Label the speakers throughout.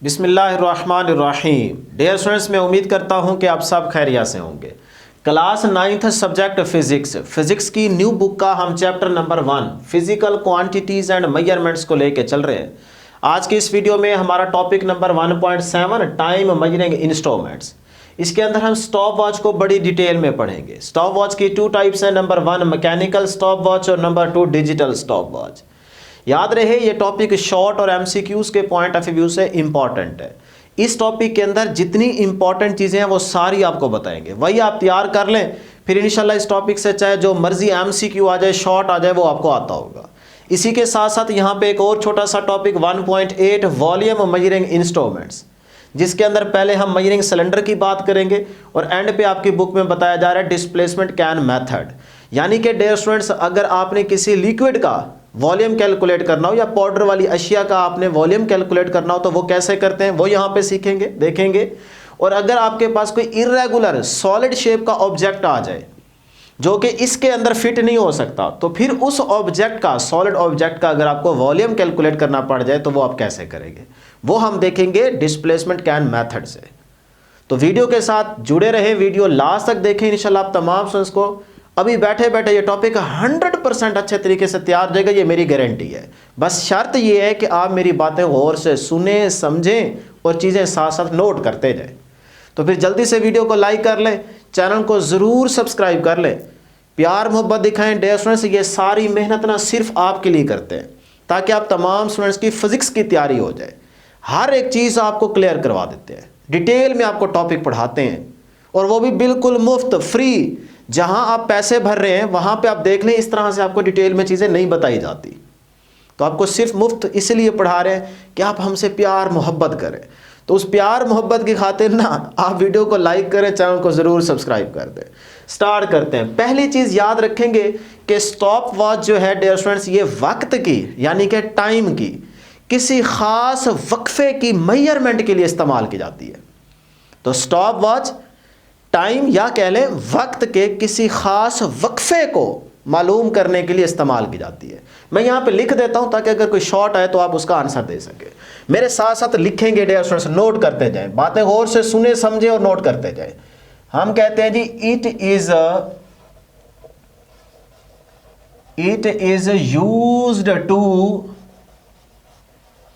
Speaker 1: बिस्मिल्लाहिर्रहमानिर्रहीम। Dear students, मैं उम्मीद करता हूं कि आप सब खैरियत से होंगे। क्लास 9th सब्जेक्ट फिजिक्स की न्यू बुक का हम chapter number 1 physical quantities and measurements को लेके चल रहे हैं। आज की इस वीडियो में हमारा topic number 1.7 time measuring instruments. इसके अंदर हम स्टॉप वॉच को बड़ी डिटेल में पढ़ेंगे। स्टॉप वॉच की 2 टाइप्स हैं, नंबर 1 मैकेनिकल स्टॉप वॉच और नंबर 2 डिजिटल स्टॉप वॉच। याद रहे ये टॉपिक शॉर्ट और एमसीक्यूज के पॉइंट ऑफ व्यू से इंपॉर्टेंट है। इस टॉपिक के अंदर जितनी इंपॉर्टेंट चीज़ें हैं वो सारी आपको बताएंगे, वही आप तैयार कर लें। फिर इंशाल्लाह इस टॉपिक से चाहे जो मर्जी एमसीक्यू आ जाए, शॉर्ट आ जाए, वो आपको आता होगा। इसी के साथ साथ यहाँ पे एक और छोटा सा टॉपिक 1.8 वॉल्यूम मेजरिंग इंस्ट्रूमेंट्स, जिसके अंदर पहले हम मेजरिंग सिलेंडर की बात करेंगे और एंड पे आपकी बुक में बताया जा रहा है डिस्प्लेसमेंट कैन मेथड। यानी कि डियर स्टूडेंट्स, अगर आपने किसी लिक्विड का वॉल्यूम कैलकुलेट करना हो या पाउडर वाली अशिया का आपने वॉल्यूम कैलकुलेट करना हो तो वो कैसे करते हैं वो यहाँ पे सीखेंगे, देखेंगे। और अगर आपके पास कोई इर्रेगुलर सॉलिड शेप का ऑब्जेक्ट आ जाए जो कि इसके अंदर फिट नहीं हो सकता, तो फिर उस ऑब्जेक्ट का, सॉलिड ऑब्जेक्ट का अगर आपको वॉल्यूम कैलकुलेट करना पड़ जाए तो वो आप कैसे करेंगे, वो हम देखेंगे डिस्प्लेसमेंट कैन मेथड से। तो वीडियो के साथ जुड़े रहे, वीडियो लास्ट तक देखें। इंशाल्लाह आप तमाम स्टूडेंट्स को अभी बैठे बैठे ये टॉपिक 100% अच्छे तरीके से तैयार हो जाएगा, ये मेरी गारंटी है। बस शर्त ये है कि आप मेरी बातें गौर से सुने, समझें और चीज़ें साथ साथ नोट करते जाएं। तो फिर जल्दी से वीडियो को लाइक कर लें, चैनल को ज़रूर सब्सक्राइब कर लें, प्यार मोहब्बत दिखाएं। डियर स्टूडेंट्स, ये सारी मेहनत ना सिर्फ आपके लिए करते हैं ताकि आप तमाम स्टूडेंट्स की फिजिक्स की तैयारी हो जाए। हर एक चीज़ आपको क्लियर करवा देते हैं, डिटेल में आपको टॉपिक पढ़ाते हैं, और वो भी बिल्कुल मुफ्त, फ्री। जहां आप पैसे भर रहे हैं वहां पे आप देख लें, इस तरह से आपको डिटेल में चीज़ें नहीं बताई जाती। तो आपको सिर्फ मुफ्त इसलिए पढ़ा रहे हैं कि आप हमसे प्यार मोहब्बत करें। तो उस प्यार मोहब्बत की खातिर ना आप वीडियो को लाइक करें, चैनल को ज़रूर सब्सक्राइब कर दें। स्टार्ट करते हैं। पहली चीज़ याद रखेंगे कि स्टॉप वॉच जो है डियर स्टूडेंट्स, ये वक्त की यानी कि टाइम की किसी ख़ास वक्फे की मेजरमेंट के लिए इस्तेमाल की जाती है। तो स्टॉप वॉच टाइम या कह लें वक्त के किसी खास वक्फे को मालूम करने के लिए इस्तेमाल की जाती है। मैं यहाँ पे लिख देता हूँ ताकि अगर कोई शॉर्ट आए तो आप उसका आंसर दे सके। मेरे साथ साथ लिखेंगे डियर स्टूडेंट्स, नोट करते जाएं, बातें गौर से सुने, समझे और नोट करते जाएं। हम कहते हैं जी it is used to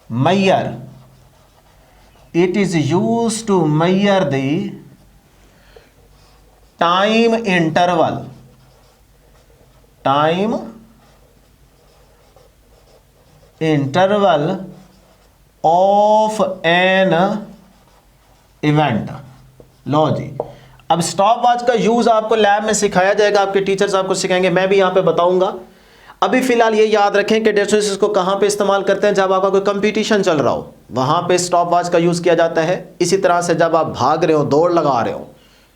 Speaker 1: measure, it is used to measure the time interval of an event। लो जी, अब स्टॉप वॉच का यूज आपको लैब में सिखाया जाएगा, आपके टीचर्स आपको सिखाएंगे, मैं भी यहाँ पे बताऊंगा। अभी फिलहाल ये याद रखें कि डेटा इसको कहाँ पे इस्तेमाल करते हैं, जब आपका कोई कंपटीशन चल रहा हो वहाँ पे स्टॉप वॉच का यूज़ किया जाता है। इसी तरह से जब आप भाग रहे हो, दौड़ लगा रहे हो,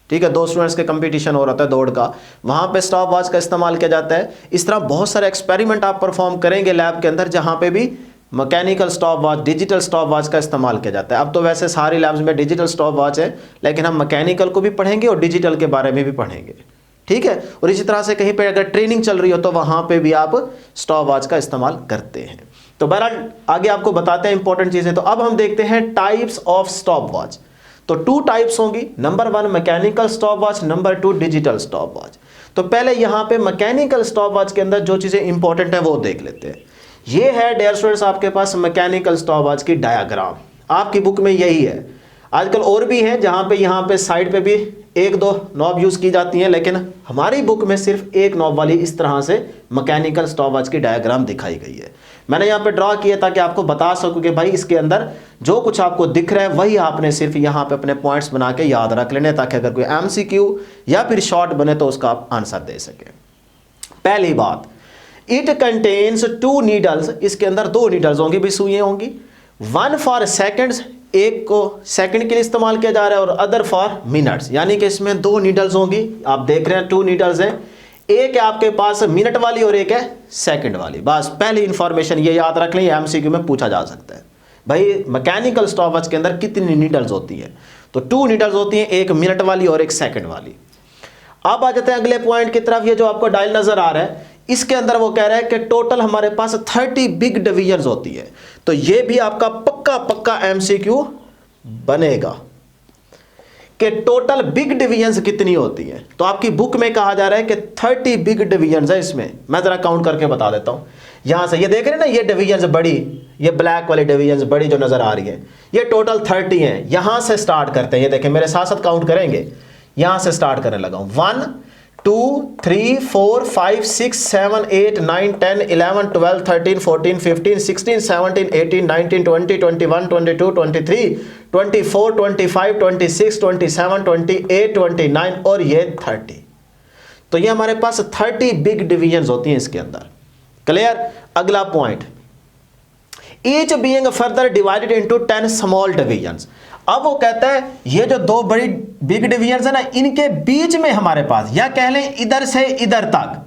Speaker 1: ठीक है, 2 स्टूडेंट्स के कंपटीशन हो रहा है दौड़ का, वहाँ पे स्टॉप वॉच का इस्तेमाल किया जाता है। इस तरह बहुत सारे एक्सपेरिमेंट आप परफॉर्म करेंगे लैब के अंदर जहाँ पे भी mechanical stop watch, digital stop watch का इस्तेमाल किया जाता है। अब तो वैसे सारी लैब्स में डिजिटल स्टॉप वॉच है, लेकिन हम मैकेनिकल को भी पढ़ेंगे और डिजिटल के बारे में भी पढ़ेंगे, ठीक है। और इसी तरह से कहीं पे अगर ट्रेनिंग चल रही हो तो वहाँ पे भी आप स्टॉप वॉच का इस्तेमाल करते हैं। तो बहरहाल आगे आपको बताते हैं इंपॉर्टेंट चीज़ें। तो अब हम देखते हैं टाइप्स ऑफ स्टॉप वॉच। तो 2 टाइप्स होंगी, number 1 mechanical stop watch, number 2 digital stop watch. तो पहले यहाँ पे मैकेनिकल स्टॉप वॉच के अंदर जो चीज़ें इंपॉर्टेंट हैं वो देख लेते हैं। ये है डियर स्टूडेंट्स आपके पास मैकेनिकल स्टॉप वॉच की डायग्राम, आपकी बुक में यही है। आजकल और भी हैं जहाँ पे यहाँ पे साइड पे भी 1-2 नॉब यूज़ की जाती हैं, लेकिन हमारी बुक में सिर्फ 1 नॉब वाली इस तरह से मैकेनिकल स्टॉप वॉच की डायग्राम दिखाई गई है। मैंने यहाँ पे ड्रॉ किया ताकि आपको बता सकूँ कि भाई इसके अंदर जो कुछ आपको दिख रहा है वही आपने सिर्फ यहाँ पे अपने पॉइंट्स बना के याद रख लेने, ताकि अगर कोई एमसीक्यू या फिर शॉर्ट बने तो उसका आप आंसर दे सकें। पहली बात, इट कंटेन्स 2 नीडल्स, इसके अंदर 2 नीडल्स होंगी, भी सुइयाँ होंगी। 1 फॉर सेकेंड्स, एक को सेकंड के लिए इस्तेमाल किया जा रहा है और अदर फॉर मिनट्स, यानी कि इसमें 2 नीडल्स होंगी। आप देख रहे हैं 2 नीडल्स हैं, एक है आपके पास मिनट वाली और एक है सेकंड वाली। बस पहली इंफॉर्मेशन ये याद रख लें, एमसीक्यू में पूछा जा सकता है भाई मैकेनिकल स्टॉप वॉच के अंदर कितनी नीडल्स होती हैं। तो 2 नीडल्स होती हैं, एक मिनट वाली और एक सेकंड वाली। अब आ जाते हैं अगले पॉइंट की तरफ। ये जो आपको डायल नजर आ रहा है, इसके अंदर वो कह रहा है कि टोटल हमारे पास 30 बिग डिवीजन्स होती है। तो ये भी आपका पक्का पक्का एमसीक्यू बनेगा कि टोटल बिग डिवीजन्स कितनी होती हैं। तो आपकी बुक में कहा जा रहा है कि 30 बिग डिवीजन्स है। इसमें मैं जरा काउंट करके बता देता हूं। यहां से ये देख रहे हैं ना, ये डिवीजन्स बड़ी, ये ब्लैक वाली डिवीजन्स बड़ी जो नजर आ रही है, ये टोटल 30 हैं। यहां से स्टार्ट करते हैं, ये देखें मेरे साथ साथ काउंट करेंगे। यहां से स्टार्ट करने लगा हूं। 1 2 3 4 5 6 7 8 9 10 11 12 13 14 15 16 17 18 19 20 21 22 23 24 25 26 27 28 29 और ये 30। तो ये हमारे पास 30 बिग डिवीजन्स होती हैं इसके अंदर। क्लियर। अगला point, each being further divided into 10 small divisions. अब वो कहता है ये जो दो बड़ी बिग डिवीजन्स है ना, इनके बीच में हमारे पास, या कह लें इधर से इधर तक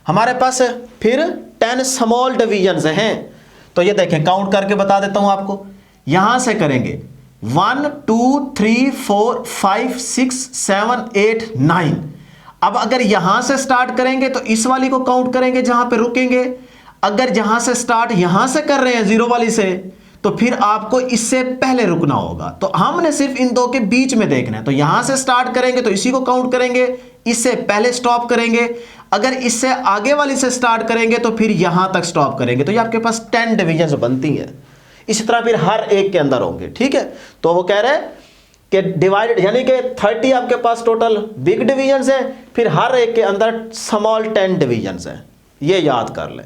Speaker 1: हमारे पास फिर 10 स्मॉल डिवीजन्स हैं। तो ये देखें, काउंट करके बता देता हूं आपको। यहां से करेंगे 1 2 3 4 5 6 7 8 9। अब अगर यहां से स्टार्ट करेंगे तो इस वाली को काउंट करेंगे जहां पे रुकेंगे। अगर जहां से स्टार्ट यहां से कर रहे हैं जीरो वाली से, तो फिर आपको इससे पहले रुकना होगा। तो हमने सिर्फ इन दो के बीच में देखना है। तो यहां से स्टार्ट करेंगे तो इसी को काउंट करेंगे, इससे पहले स्टॉप करेंगे। अगर इससे आगे वाली से स्टार्ट करेंगे तो फिर यहां तक स्टॉप करेंगे। तो ये आपके पास 10 डिवीजन्स बनती हैं। इसी तरह फिर हर एक के अंदर होंगे। ठीक है। तो वो कह रहे हैं कि डिवाइडेड, यानी कि 30 आपके पास टोटल बिग डिवीजन्स है, फिर हर एक के अंदर स्मॉल 10 डिवीजन्स है। ये याद कर लें।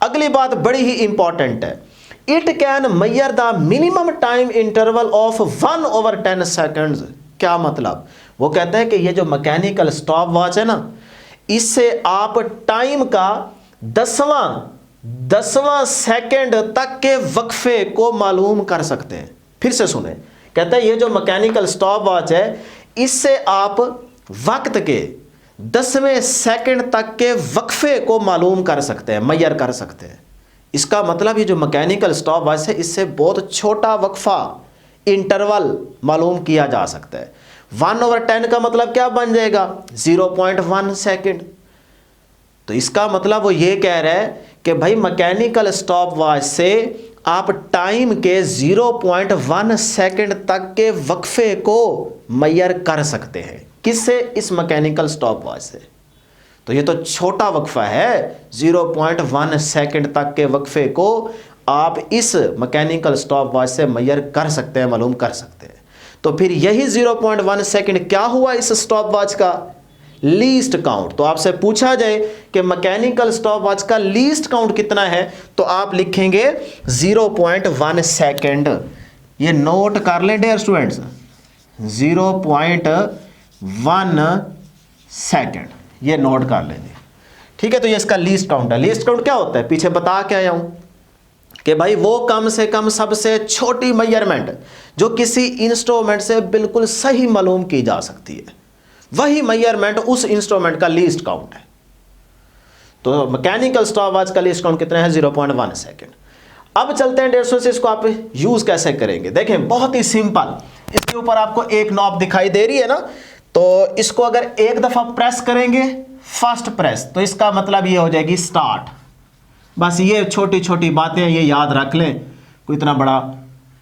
Speaker 1: अगली बात बड़ी ही इंपॉर्टेंट है, it can measure the minimum time interval of 1/10 seconds. क्या मतलब? वो कहते हैं कि ये जो मैकेनिकल स्टॉप वॉच है ना, इससे आप टाइम का 10वां सेकंड तक के वक्फे को मालूम कर सकते हैं। फिर से सुने, कहते हैं ये जो मैकेनिकल स्टॉप वॉच है, इससे आप वक्त के 10वें सेकंड तक के वक्फे को मालूम कर सकते हैं, मेजर कर सकते हैं। इसका मतलब ये जो मैकेनिकल स्टॉप वॉच है, इससे बहुत छोटा वक्फा, इंटरवल मालूम किया जा सकता है। 1/10 का मतलब क्या बन जाएगा? 0.1 सेकंड। तो इसका मतलब वो ये कह रहा है कि भाई मैकेनिकल स्टॉप वॉच से आप टाइम के 0.1 सेकंड तक के वक्फे को मेजर कर सकते हैं। किससे? इस मैकेनिकल स्टॉप वॉच से। तो ये तो छोटा वक्फा है, 0.1 सेकंड तक के वक्फे को आप इस मैकेनिकल स्टॉप वॉच से मेजर कर सकते हैं, मालूम कर सकते हैं। तो फिर यही 0.1 सेकंड क्या हुआ इस स्टॉप वॉच का? Least count. तो आपसे पूछा जाए कि मैकेनिकल स्टॉप वॉच का लीस्ट काउंट कितना है, तो आप लिखेंगे 0.1 सेकंड। ये नोट कर लें डियर स्टूडेंट्स, 0.1 सेकंड, ये नोट कर लेंगे। ठीक है। तो ये इसका लीस्ट काउंट है। लीस्ट काउंट क्या होता है? पीछे बता के आया हूं कि भाई वो कम से कम सबसे छोटी मेजरमेंट जो किसी इंस्ट्रूमेंट से बिल्कुल सही मालूम की जा सकती है, वही मेजरमेंट उस इंस्ट्रूमेंट का लीस्ट काउंट है। तो मैकेनिकल स्टॉप वॉच का लीस्ट काउंट कितना है? 0.1 सेकंड। अब चलते हैं 150 से इसको आप यूज कैसे करेंगे। देखें, बहुत ही सिंपल। इसके ऊपर आपको एक नॉब दिखाई दे रही है ना, तो इसको अगर एक दफा प्रेस करेंगे, फर्स्ट प्रेस, तो इसका मतलब ये हो जाएगी स्टार्ट। बस ये छोटी छोटी बातें ये याद रख लें, कोई इतना बड़ा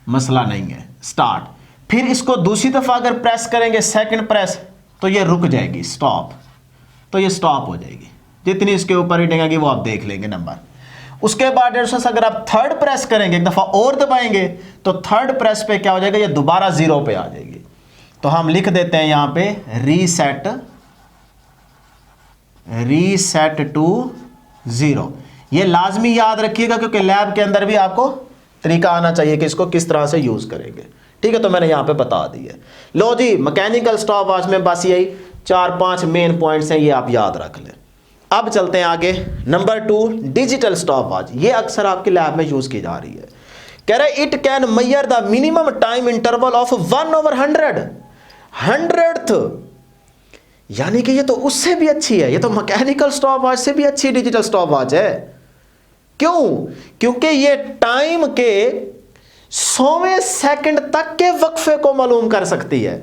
Speaker 1: मसला नहीं है। स्टार्ट। फिर इसको दूसरी दफा अगर प्रेस करेंगे, सेकंड प्रेस, तो ये रुक जाएगी, स्टॉप। तो ये स्टॉप हो जाएगी। जितनी इसके ऊपर रीडिंग आएगी वो आप देख लेंगे नंबर। उसके बाद 150 से अगर आप थर्ड प्रेस करेंगे, एक दफा और दबाएंगे, तो थर्ड प्रेस पे क्या हो जाएगा? ये दोबारा 0 पे आ जाएगी। तो हम लिख देते हैं यहां पे रीसेट टू 0। ये लाजमी याद रखिएगा, क्योंकि लैब के अंदर भी आपको तरीका आना चाहिए कि इसको किस तरह से यूज करेंगे। ठीक है। तो मैंने यहां पे बता दी है। लो जी, मैकेनिकल स्टॉप वॉच में बस यही 4-5 मेन पॉइंट्स हैं, ये आप याद रख लें। अब चलते हैं आगे। Number 2, digital stop watch. ये अक्सर आपकी लैब में यूज की जा रही है। कह रहे it can measure the minimum time interval of 1/100, 100th। यानी कि ये तो उससे भी अच्छी है, ये तो मैकेनिकल स्टॉप वॉच से भी अच्छी डिजिटल स्टॉप वॉच है। क्यों? क्योंकि ये टाइम के 100वें सेकंड तक के वक्फे को मालूम कर सकती है।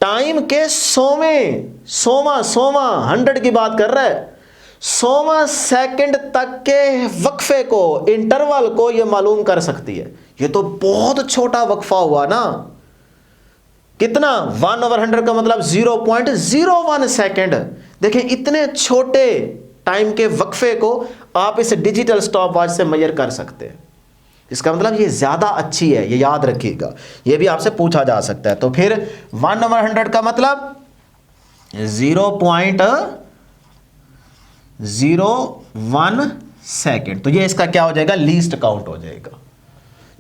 Speaker 1: टाइम के 100वां 100 की बात कर रहा है, 100वां सेकंड तक के वक्फे को, इंटरवल को ये मालूम कर सकती है। ये तो बहुत छोटा वक्फा हुआ ना। कितना? 1/100 का मतलब 0.01 सेकंड। देखिए इतने छोटे टाइम के वक्फे को आप इस डिजिटल स्टॉप वॉच से मेजर कर सकते हैं। इसका मतलब ये ज्यादा अच्छी है, ये याद रखिएगा, ये भी आपसे पूछा जा सकता है। तो फिर 1/100 का मतलब 0.01 सेकेंड। तो ये इसका क्या हो जाएगा? लीस्ट काउंट हो जाएगा।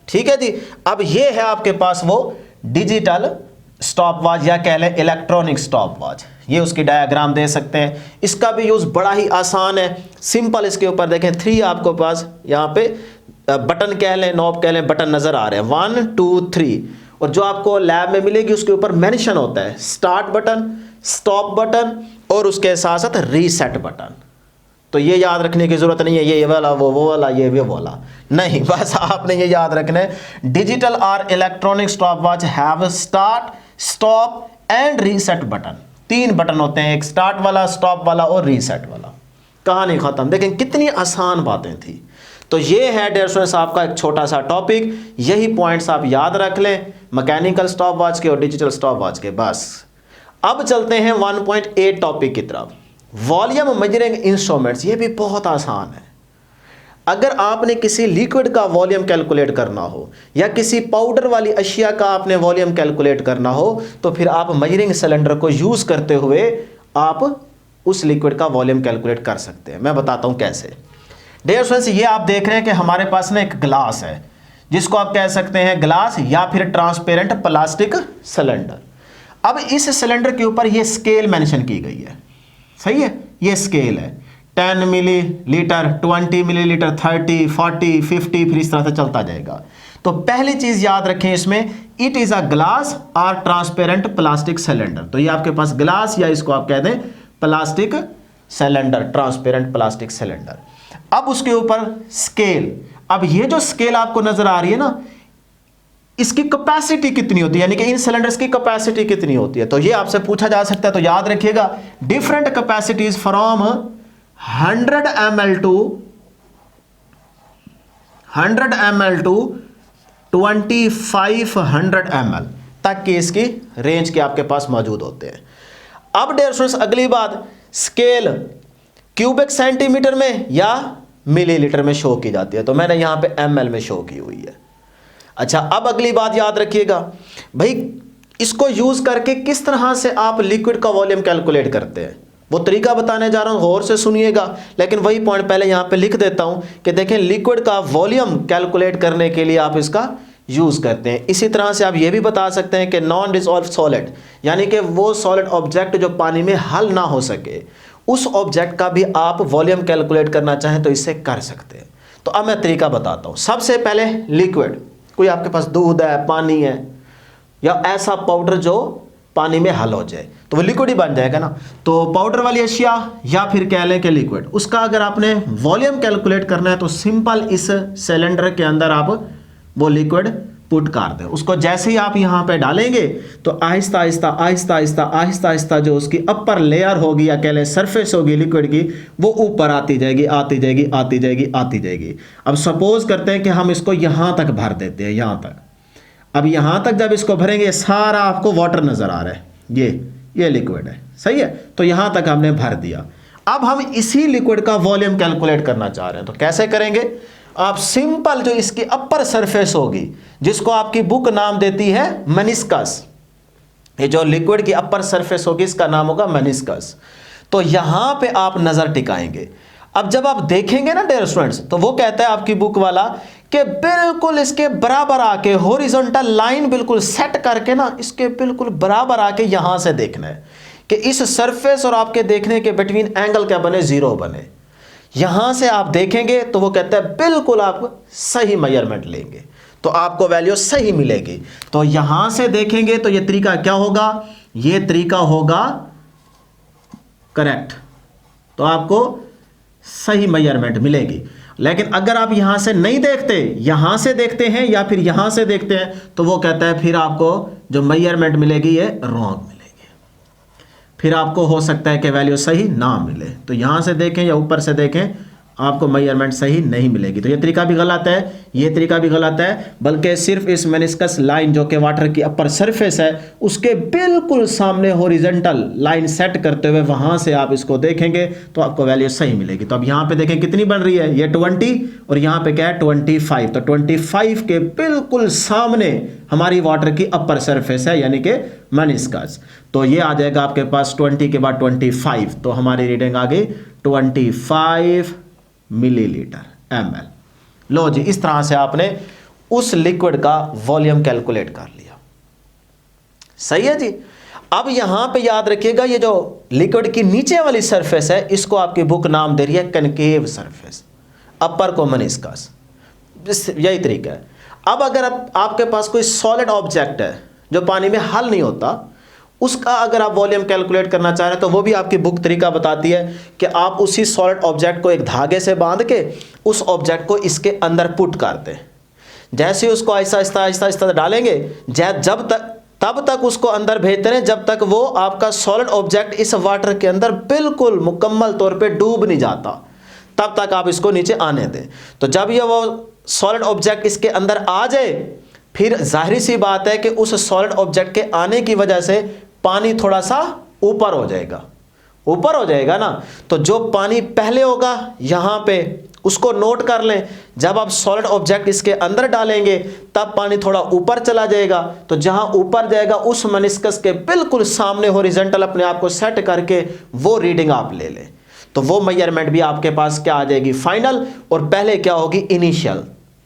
Speaker 1: ठीक है जी। अब ये है आपके पास वो डिजिटल स्टॉप वॉच या कह लें इलेक्ट्रॉनिक स्टॉप वॉच। ये उसकी डायग्राम दे सकते हैं। इसका भी यूज बड़ा ही आसान है, सिंपल। इसके ऊपर देखें 3 आपके पास यहाँ पे बटन कह लें, नॉब कह लें, बटन नजर आ रहे हैं 1 2 3। और जो आपको लैब में मिलेगी उसके ऊपर मेंशन होता है स्टार्ट बटन, स्टॉप बटन और उसके साथ साथ रीसेट बटन। तो ये याद रखने की जरूरत नहीं है ये वाला वो वाला ये वाला नहीं, बस आपने ये याद रखना है डिजिटल और electronic stop watch have start, stop and reset button. 3 button होते हैं, एक स्टार्ट वाला, स्टॉप वाला और रीसेट वाला। कहानी खत्म। देखें कितनी आसान बातें थी। तो ये है डियर स्टूडेंट्स आपका एक छोटा सा टॉपिक। यही पॉइंट्स आप याद रख लें मैकेनिकल स्टॉप वॉच के और डिजिटल स्टॉप वॉच के। बस अब चलते हैं 1.8 टॉपिक की तरफ, वॉल्यूम मेजरिंग इंस्ट्रूमेंट्स। ये भी बहुत आसान है। अगर आपने किसी लिक्विड का वॉल्यूम कैलकुलेट करना हो या किसी पाउडर वाली अशिया का आपने वॉल्यूम कैलकुलेट करना हो तो फिर आप मेजरिंग सिलेंडर को यूज करते हुए आप उस लिक्विड का वॉल्यूम कैलकुलेट कर सकते हैं। मैं बताता हूं कैसे। डियर स्टूडेंट्स ये आप देख रहे हैं कि हमारे पास ना एक ग्लास है जिसको आप कह सकते हैं ग्लास या फिर ट्रांसपेरेंट प्लास्टिक सिलेंडर। अब इस सिलेंडर के ऊपर ये स्केल मेंशन की गई है, सही है। ये स्केल है 10 मिलीलीटर, 20 मिलीलीटर, 30, 40, 50, फिर इस तरह से चलता जाएगा। तो पहली चीज याद रखें इसमें, इट इज अ ग्लास और ट्रांसपेरेंट प्लास्टिक सिलेंडर। तो ये आपके पास ग्लास या इसको आप कह दें plastic cylinder, transparent plastic cylinder. अब उसके ऊपर स्केल। अब ये जो स्केल आपको नजर आ रही है ना, इसकी कैपेसिटी कितनी होती है, यानी कि इन सिलेंडर्स की कैपेसिटी कितनी होती है। तो ये आपसे पूछा जा सकता है। तो याद रखिएगा different capacities from 100 ml to 2500 ml तक की इसकी रेंज के आपके पास मौजूद होते हैं। अब डियर स्टूडेंट्स अगली बात, स्केल क्यूबिक सेंटीमीटर में या मिलीलीटर में शो की जाती है। तो मैंने यहां पे ml में शो की हुई है। अच्छा अब अगली बात याद रखिएगा भाई, इसको यूज करके किस तरह से आप लिक्विड का वॉल्यूम कैलकुलेट करते हैं वो तरीका बताने जा रहा हूं, गौर से सुनिएगा। लेकिन वही पॉइंट पहले यहां पे लिख देता हूं कि देखें लिक्विड का वॉल्यूम कैलकुलेट करने के लिए आप इसका यूज करते हैं। इसी तरह से आप ये भी बता सकते हैं कि नॉन डिसॉल्व सॉलिड, यानी कि वो सॉलिड ऑब्जेक्ट जो पानी में हल ना हो सके, उस ऑब्जेक्ट का भी आप वॉल्यूम कैलकुलेट करना चाहें तो इससे कर सकते हैं। तो अब मैं तरीका बताता हूं। सबसे पहले लिक्विड, कोई आपके पास दूध है, पानी है या ऐसा पाउडर जो पानी में हल हो जाए तो वो लिक्विड ही बन जाएगा ना। तो पाउडर वाली अशिया या फिर कह लें कि लिक्विड, उसका अगर आपने वॉल्यूम कैलकुलेट करना है तो सिंपल इस सिलेंडर के अंदर आप वो लिक्विड पुट कर दें। उसको जैसे ही आप यहाँ पे डालेंगे तो आहिस्ता आहिस्ता आहिस्ता आहिस्ता आहिस्ता आहिस्ता जो उसकी अपर लेयर होगी या कह लें सरफेस होगी लिक्विड की, वो ऊपर आती जाएगी आती जाएगी आती जाएगी आती जाएगी। अब सपोज करते हैं कि हम इसको यहाँ तक भर देते हैं, यहाँ तक। अब यहाँ तक जब इसको भरेंगे सारा आपको वाटर नजर आ रहा है, ये लिक्विड है, सही है। तो यहाँ तक हमने भर दिया। अब हम इसी लिक्विड का वॉल्यूम कैलकुलेट करना चाह रहे हैं। तो कैसे करेंगे? आप सिंपल जो इसकी अपर सरफेस होगी जिसको आपकी बुक नाम देती है मेनिस्कस, ये जो लिक्विड की अपर सरफेस होगी इसका नाम होगा मेनिस्कस। तो यहां पे आप नजर टिकाएंगे। अब जब आप देखेंगे ना डियर स्टूडेंट्स, तो वो कहता है आपकी बुक वाला कि बिल्कुल इसके बराबर आके हॉरिजॉन्टल लाइन बिल्कुल सेट करके ना इसके बिल्कुल बराबर आके यहां से देखना है कि इस सरफेस और आपके देखने के बिटवीन एंगल क्या बने, 0 बने। यहां से आप देखेंगे तो वो कहता है बिल्कुल आप सही मेजरमेंट लेंगे तो आपको वैल्यू सही मिलेगी। तो यहां से देखेंगे तो ये तरीका क्या होगा, ये तरीका होगा करेक्ट, तो आपको सही मेजरमेंट मिलेगी। लेकिन अगर आप यहां से नहीं देखते, यहां से देखते हैं या फिर यहां से देखते हैं तो वो कहता है फिर आपको जो मेजरमेंट मिलेगी ये रॉन्ग मिलेगी। फिर आपको हो सकता है कि वैल्यू सही ना मिले। तो यहाँ से देखें या ऊपर से देखें, आपको मेजरमेंट सही नहीं मिलेगी। तो ये तरीका भी गलत है, ये तरीका भी गलत है, बल्कि सिर्फ इस मेनिस्कस लाइन जो कि वाटर की अपर सरफेस है उसके बिल्कुल सामने हॉरिजॉन्टल लाइन सेट करते हुए वहाँ से आप इसको देखेंगे तो आपको वैल्यू सही मिलेगी। तो अब यहाँ पे देखें कितनी बन रही है, ये 20 और यहाँ पे क्या है 25। तो 25 के बिल्कुल सामने हमारी वाटर की अपर सरफेस है यानी कि मेनिस्कस। तो ये आ जाएगा आपके पास 20 के बाद 25, तो हमारी रीडिंग आ गई 25 मिलीलीटर ml। लो जी, इस तरह से आपने उस लिक्विड का वॉल्यूम कैलकुलेट कर लिया। सही है जी। अब यहां पे याद रखिएगा ये जो लिक्विड की नीचे वाली सरफेस है इसको आपकी बुक नाम दे रही है कनकेव सरफेस, अपर को मेनिस्कस। यही तरीका है। अब अगर आपके पास कोई सॉलिड ऑब्जेक्ट है जो पानी में हल नहीं होता, उसका अगर आप वॉल्यूम कैलकुलेट करना चाह रहे हैं तो वो भी आपकी बुक तरीका बताती है कि आप उसी सॉलिड ऑब्जेक्ट को एक धागे से बांध के उस ऑब्जेक्ट को इसके अंदर पुट कर दें। जैसे उसको आहिस्ता आहिस्ता आहिस्ता आहिस्ता डालेंगे, तब तक उसको अंदर भेजते रहें जब तक वो आपका सॉलिड ऑब्जेक्ट इस वाटर के अंदर बिल्कुल मुकम्मल तौर पे डूब नहीं जाता, तब तक आप इसको नीचे आने दें। तो जब ये वो सॉलिड ऑब्जेक्ट इसके अंदर आ जाए, फिर जाहिर सी बात है कि उस सॉलिड ऑब्जेक्ट के आने की वजह से पानी थोड़ा सा ऊपर हो जाएगा ना। तो जो पानी पहले होगा यहाँ पे उसको नोट कर लें, जब आप सॉलिड ऑब्जेक्ट इसके अंदर डालेंगे तब पानी थोड़ा ऊपर चला जाएगा। तो जहाँ ऊपर जाएगा उस मेनिस्कस के बिल्कुल सामने हॉरिजॉन्टल अपने आप को सेट करके वो रीडिंग आप ले लें। तो वो मेजरमेंट भी आपके पास क्या आ जाएगी, फाइनल। और पहले क्या होगी, इनिशियल।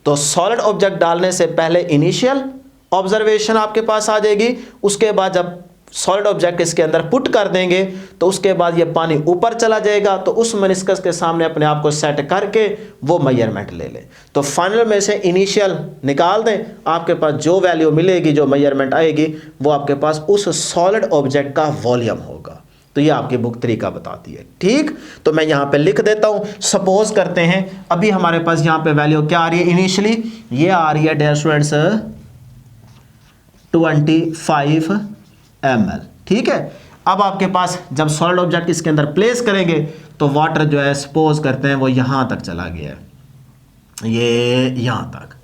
Speaker 1: तो सॉलिड ऑब्जेक्ट डालने से पहले इनिशियल ऑब्जर्वेशन आपके पास आ जाएगी। उसके बाद जब सॉलिड ऑब्जेक्ट इसके अंदर पुट कर देंगे तो उसके बाद ये पानी ऊपर चला जाएगा। तो उस मेनिस्कस के सामने अपने आप को सेट करके वो मेजरमेंट ले लें। तो फाइनल में से इनिशियल निकाल दें, आपके पास जो वैल्यू मिलेगी, जो मेजरमेंट आएगी, वो आपके पास उस सॉलिड ऑब्जेक्ट का वॉल्यूम होगा। तो ये आपकी बुक तरीका बताती है। ठीक, तो मैं यहाँ पे लिख देता हूँ। सपोज करते हैं अभी हमारे पास यहाँ पे वैल्यू क्या आ रही है, इनिशियली ये आ रही है डियर स्टूडेंट्स 25 ml। ठीक है। अब आपके पास जब सॉलिड ऑब्जेक्ट इसके अंदर प्लेस करेंगे तो वाटर जो है सपोज करते हैं वो यहाँ तक चला गया है, ये यहाँ तक,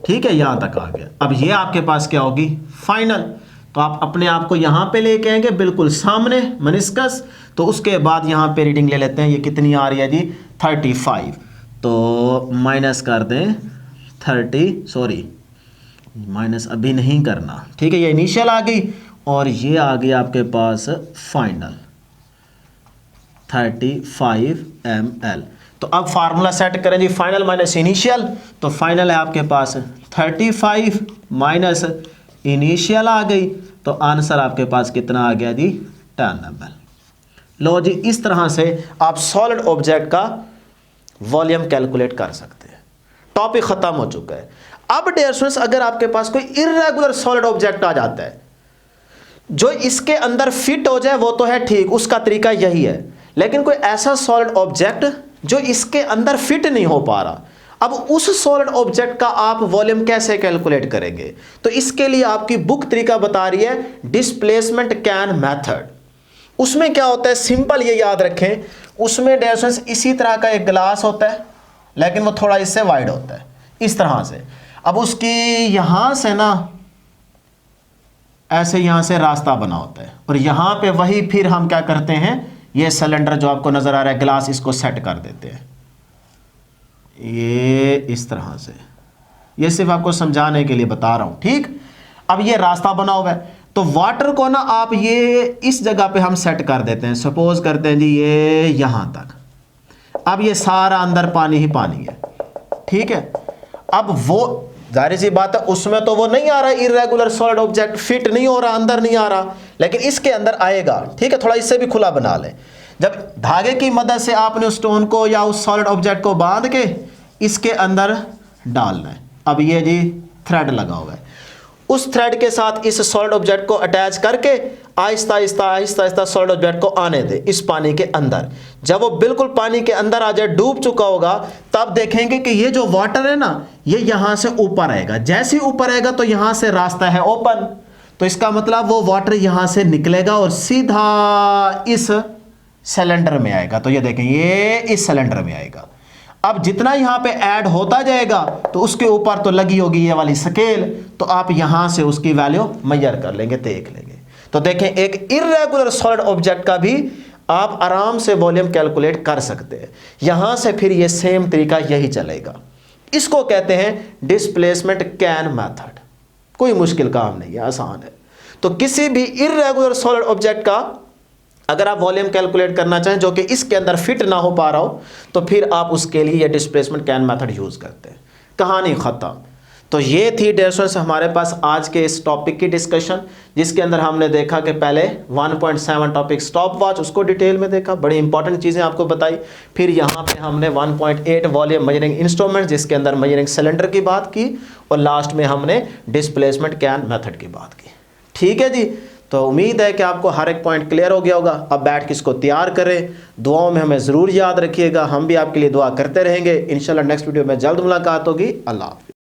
Speaker 1: ठीक है, यहाँ तक आ गया। अब ये आपके पास क्या होगी, फाइनल। तो आप अपने आप को यहाँ पे लेके आएंगे बिल्कुल सामने मेनिस्कस। तो उसके बाद यहाँ पे रीडिंग ले लेते हैं, ये कितनी आ रही है जी 35। तो माइनस कर दें 30, सॉरी माइनस अभी नहीं करना, ठीक है। ये इनिशियल आ गई और ये आ गई आपके पास फाइनल 35 ml। तो अब फार्मूला सेट करें जी, फाइनल माइनस इनिशियल। तो फाइनल है आपके पास 35 माइनस इनिशियल आ गई, तो आंसर आपके पास कितना आ गया जी 10 ml। लो जी, इस तरह से आप सॉलिड ऑब्जेक्ट का वॉल्यूम कैलकुलेट कर सकते हैं। टॉपिक खत्म हो चुका है। अब डियर स्टूडेंट्स, अगर आपके पास कोई इर्रेगुलर सॉलिड ऑब्जेक्ट आ जाता है जो इसके अंदर फिट हो जाए, वो तो है ठीक, उसका तरीका यही है। लेकिन कोई ऐसा सॉलिड ऑब्जेक्ट जो इसके अंदर फिट नहीं हो पा रहा, अब उस सॉलिड ऑब्जेक्ट का आप वॉल्यूम कैसे कैलकुलेट करेंगे? तो इसके लिए आपकी बुक तरीका बता रही है डिस्प्लेसमेंट कैन मेथड। उसमें क्या होता है, सिंपल ये याद रखें, उसमें डियर स्टूडेंट्स इसी तरह का एक ग्लास होता है, लेकिन वो थोड़ा इससे वाइड होता है, इस तरह से। अब उसकी यहां से ना ऐसे यहां से रास्ता बना होता है, और यहां पे वही फिर हम क्या करते हैं, ये सिलेंडर जो आपको नजर आ रहा है ग्लास, इसको सेट कर देते हैं ये इस तरह से। ये सिर्फ आपको समझाने के लिए बता रहा हूं, ठीक। अब ये रास्ता बना हुआ है, तो वाटर को ना आप ये इस जगह पे हम सेट कर देते हैं। सपोज करते हैं जी ये यहां तक। अब ये सारा अंदर पानी ही पानी है, ठीक है। अब वो जाहिर सी बात है उसमें तो वो नहीं आ रहा, इर्रेगुलर सॉलिड ऑब्जेक्ट फिट नहीं हो रहा, अंदर नहीं आ रहा, लेकिन इसके अंदर आएगा, ठीक है। थोड़ा इससे भी खुला बना लें। जब धागे की मदद से आपने उस स्टोन को या उस सॉलिड ऑब्जेक्ट को बांध के इसके अंदर डालना है। अब ये जी थ्रेड लगा हुआ है, उस थ्रेड के साथ इस सॉलिड ऑब्जेक्ट को अटैच करके आहिस्ता आहिस्ता आहिस्ता आहिस्ता सॉलिड ऑब्जेक्ट को आने दे इस पानी के अंदर। जब वो बिल्कुल पानी के अंदर आ जाए, डूब चुका होगा, तब देखेंगे कि ये जो वाटर है ना, ये यहां से ऊपर आएगा। जैसे ही ऊपर आएगा तो यहां से रास्ता है ओपन, तो इसका मतलब वो वाटर यहां से निकलेगा और सीधा इस सिलेंडर में आएगा। तो ये देखें, ये इस सिलेंडर में आएगा। अब जितना यहां पे ऐड होता जाएगा तो उसके ऊपर तो लगी होगी ये वाली स्केल, तो आप यहां से उसकी वैल्यू मेजर कर लेंगे, देख लेंगे। तो देखें, एक इर्रेगुलर सॉलिड ऑब्जेक्ट का भी आप आराम से वॉल्यूम कैलकुलेट कर सकते हैं। यहां से फिर ये सेम तरीका यही चलेगा। इसको कहते हैं डिस्प्लेसमेंट कैन मेथड। कोई मुश्किल काम नहीं है, आसान है। तो किसी भी इर्रेगुलर सॉलिड ऑब्जेक्ट का अगर आप वॉल्यूम कैलकुलेट करना चाहें जो कि इसके अंदर फिट ना हो पा रहा हो, तो फिर आप उसके लिए ये डिस्प्लेसमेंट कैन मेथड यूज करते हैं। कहानी खत्म। तो ये थी डियर स्टूडेंट्स हमारे पास आज के इस टॉपिक की डिस्कशन, जिसके अंदर हमने देखा कि पहले 1.7 टॉपिक स्टॉप वॉच, उसको डिटेल में देखा, बड़ी इंपॉर्टेंट चीज़ें आपको बताई। फिर यहाँ पे हमने 1.8 वॉल्यूम मेजरिंग इंस्ट्रूमेंट, जिसके अंदर मेजरिंग सिलेंडर की बात की, और लास्ट में हमने डिस्प्लेसमेंट कैन मेथड की बात की। ठीक है जी। तो उम्मीद है कि आपको हर एक पॉइंट क्लियर हो गया होगा। अब बैठ के इसको तैयार करें, दुआओं में हमें ज़रूर याद रखिएगा, हम भी आपके लिए दुआ करते रहेंगे। इंशाल्लाह नेक्स्ट वीडियो में जल्द मुलाकात होगी। अल्लाह हाफ़िज़।